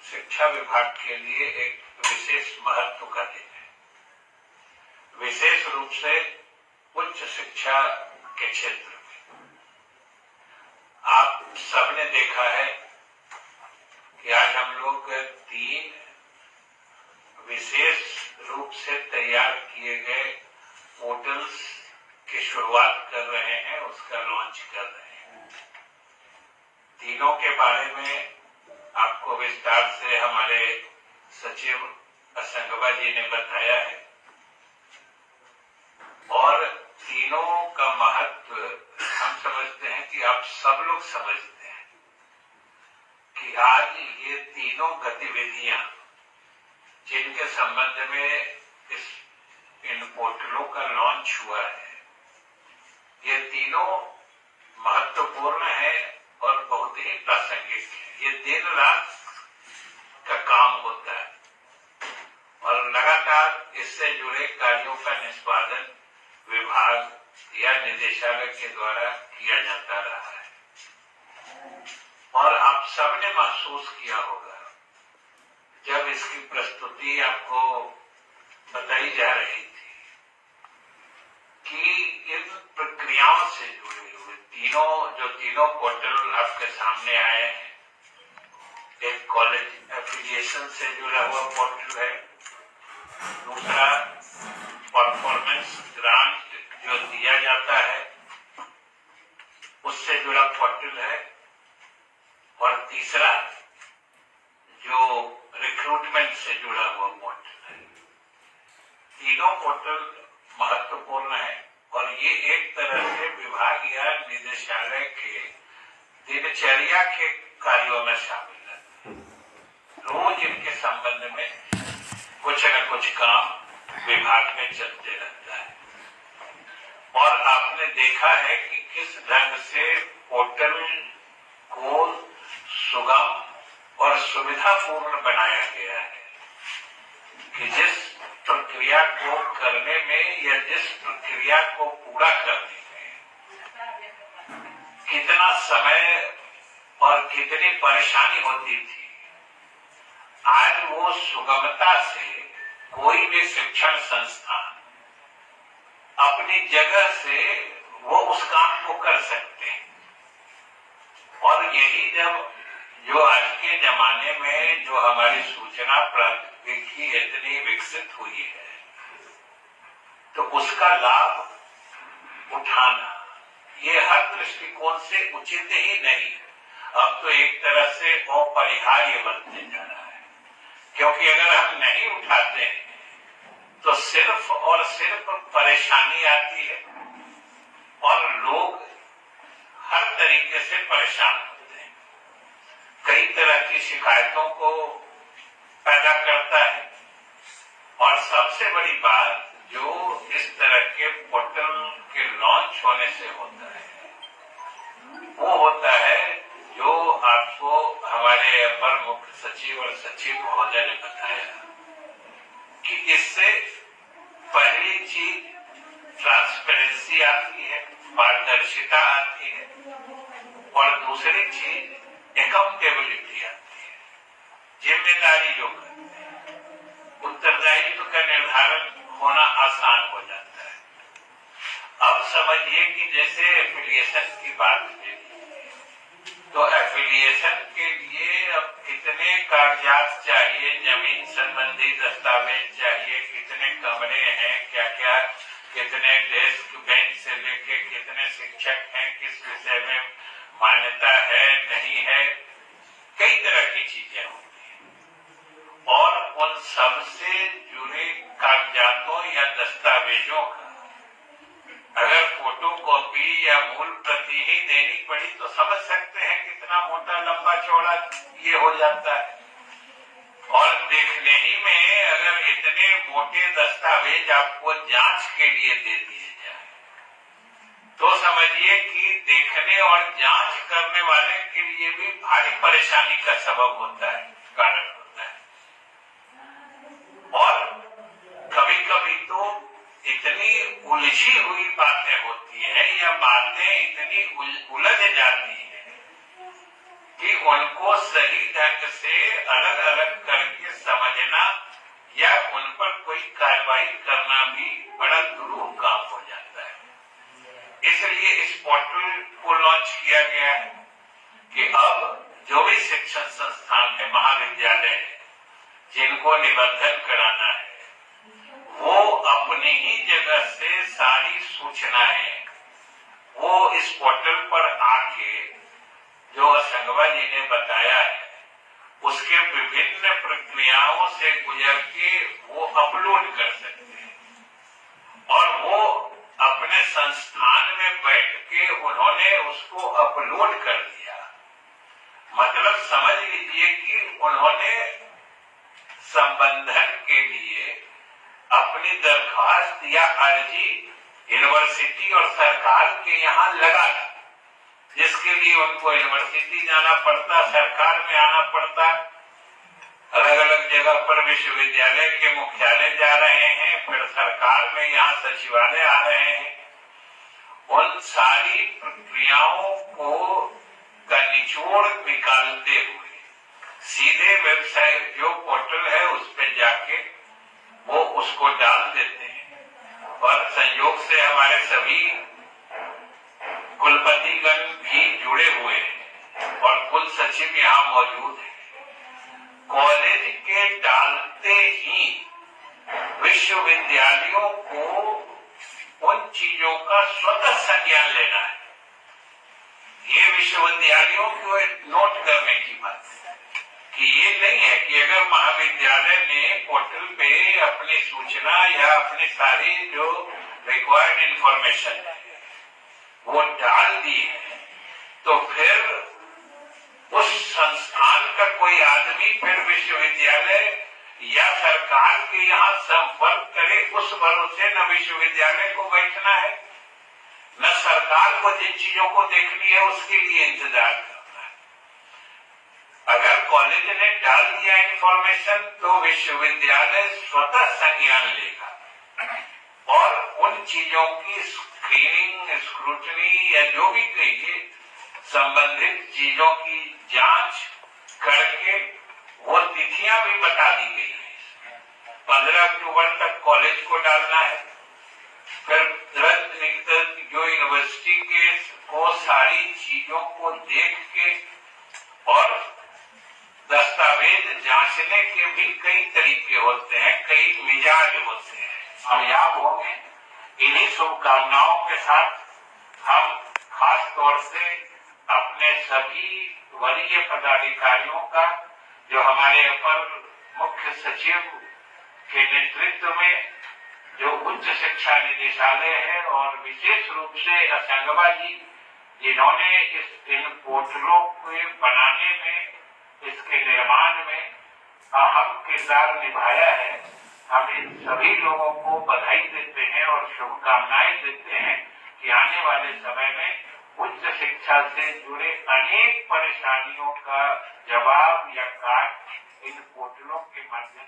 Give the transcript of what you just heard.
शिक्षा विभाग के लिए एक विशेष महत्व का दिन है, विशेष रूप से उच्च शिक्षा के क्षेत्र में। आप सबने देखा है कि आज हम लोग 3 विशेष रूप से तैयार किए गए पोर्टल्स की शुरुआत कर रहे हैं, उसका लॉन्च कर रहे हैं। तीनों के बारे में आपको विस्तार से हमारे सचिव असंगवा जी ने बताया है और तीनों का महत्व हम समझते हैं कि आप सब लोग समझते हैं कि आज ये तीनों गतिविधियां जिनके संबंध में इन पोर्टलों का लॉन्च हुआ है, ये तीनों महत्वपूर्ण है और बहुत ही प्रासंगिक है। ये दिन रात का काम होता है और लगातार इससे जुड़े कार्यों का निष्पादन विभाग या निदेशालय के द्वारा किया जाता रहा है। और आप सबने महसूस किया होगा जब इसकी प्रस्तुति आपको बताई जा रही थी कि इन प्रक्रियाओं से जुड़े हुए तीनों पोर्टल आपके सामने आए हैं। एक कॉलेज एफिलिएशन से जुड़ा हुआ पोर्टल है, दूसरा परफॉर्मेंस ग्रांट जो दिया जाता है उससे जुड़ा पोर्टल है, और तीसरा जो रिक्रूटमेंट से जुड़ा हुआ पोर्टल है। तीनों पोर्टल महत्वपूर्ण है और ये एक तरह से विभाग या निदेशालय के दिनचर्या के कार्यों में शामिल है। रोज इनके संबंध में कुछ न कुछ काम विभाग में चलते रहता है और आपने देखा है कि किस ढंग से पोर्टल को सुगम और सुविधापूर्ण बनाया गया है कि जिस प्रक्रिया को करने में या जिस प्रक्रिया को पूरा करने में कितना समय और कितनी परेशानी होती थी, आज वो सुगमता से कोई भी शिक्षण संस्थान अपनी जगह से वो उस काम को कर सकते हैं। और यही जब जो आज के जमाने में जो हमारी सूचना प्रौद्योगिकी इतनी विकसित हुई है, तो उसका लाभ उठाना ये हर दृष्टिकोण से उचित ही नहीं है। अब तो एक तरह से अपरिहार्य बनते जा रहा है, क्योंकि अगर हम नहीं उठाते हैं तो सिर्फ और सिर्फ परेशानी आती है और लोग हर तरीके से परेशान होते हैं, कई तरह की शिकायतों को पैदा करता है। और सबसे बड़ी बात जो इस तरह के पोर्टल के लॉन्च होने से होता है वो होता है जो आपको हमारे अपर मुख्य सचिव और सचिव महोदय ने बताया कि इससे पहली चीज ट्रांसपेरेंसी आती है, पारदर्शिता आती है, और दूसरी चीज अकाउंटेबिलिटी आती है, जिम्मेदारी जो करते हैं, उत्तरदायित्व का निर्धारण होना आसान हो जाता है। अब समझिए कि जैसे एफिलिएशन की बात हुई, तो एफिलिएशन के लिए अब कितने कागजात चाहिए, जमीन संबंधी दस्तावेज चाहिए, कितने कमरे हैं, क्या क्या, कितने डेस्क बेंच से लेके कितने शिक्षक हैं, किस विषय में मान्यता है नहीं है, कई तरह की चीजें होती हैं। और उन सब से जुड़े कागजातों या दस्तावेजों का अगर फोटोकॉपी या मूल प्रति ही देनी पड़ी तो समझ सकते हैं कितना मोटा लंबा चौड़ा ये हो जाता है। और देखने ही में अगर इतने मोटे दस्तावेज आपको जांच के लिए दे दिए जाए तो समझिए कि देखने और जांच करने वाले के लिए भी भारी परेशानी का सबब होता है, कारण होता है। और कभी कभी तो इतनी उलझी हुई बातें होती हैं या बातें इतनी उलझ जाती हैं कि कि उनको सही ढंग से अलग अलग करके समझना या उन पर कोई कार्रवाई करना भी बड़ा दुरूह काम हो जाता है। इसलिए इस पोर्टल को लॉन्च किया गया है कि अब जो भी शिक्षण संस्थान है, महाविद्यालय है, जिनको निबंधन कराना है, वो अपनी ही जगह से सारी सूचनाएं वो इस पोर्टल पर आके जो संगवा जी ने बताया है उसके विभिन्न प्रक्रियाओं से गुजर के वो अपलोड कर सकते हैं और वो अपने संस्थान में बैठ के उन्होंने उसको अपलोड कर दिया। मतलब समझ लीजिए कि उन्होंने संबंधन के लिए अपनी दरखास्त या अर्जी यूनिवर्सिटी और सरकार के यहाँ लगा दी, जिसके लिए उनको यूनिवर्सिटी जाना पड़ता, सरकार में आना पड़ता, अलग अलग जगह पर विश्वविद्यालय के मुख्यालय जा रहे हैं, फिर सरकार में यहाँ सचिवालय आ रहे हैं। उन सारी प्रक्रियाओं को का निचोड़ निकालते हुए सीधे वेबसाइट जो पोर्टल है उस पर जाके वो उसको डाल देते हैं और संयोग से हमारे सभी कुलपतिगण भी जुड़े हुए हैं और कुल सचिव यहाँ मौजूद है। कॉलेज के डालते ही विश्वविद्यालयों को उन चीजों का स्वतः संज्ञान लेना है। ये विश्वविद्यालयों को नोट करने की बात है कि ये नहीं है कि अगर महाविद्यालय ने पोर्टल पे अपनी सूचना या अपनी सारी जो रिक्वायर्ड इंफॉर्मेशन है वो डाल दी है तो फिर उस संस्थान का कोई आदमी फिर विश्वविद्यालय या सरकार के यहाँ संपर्क करे, उस भरोसे न विश्वविद्यालय को बैठना है न सरकार को जिन चीजों को देखनी है उसके लिए इंतजार करना है। अगर कॉलेज ने डाल दिया इंफॉर्मेशन तो विश्वविद्यालय स्वतः संज्ञान लेगा और उन चीजों की स्क्रीनिंग, स्क्रूटनी या जो भी कहिए संबंधित चीजों की जांच करके वो तिथियां भी बता दी गई है। 15 अक्टूबर तक कॉलेज को डालना है, फिर जो यूनिवर्सिटी के को सारी चीजों को देख के और दस्तावेज जांचने के भी कई तरीके होते हैं, कई मिजाज होते हैं। कामयाब होंगे। इन्हीं शुभकामनाओं के साथ हम खास तौर से अपने सभी वरीय पदाधिकारियों का जो हमारे अपर मुख्य सचिव के नेतृत्व में जो उच्च शिक्षा निदेशालय है और विशेष रूप से असंगवा जी जिन्होंने इन पोर्टलों को बनाने में, इसके निर्माण में अहम किरदार निभाया है, हम इन सभी लोगों को बधाई देते हैं और शुभकामनाएं देते हैं कि आने वाले समय में उच्च शिक्षा से जुड़े अनेक परेशानियों का जवाब या काट इन पोर्टलों के माध्यम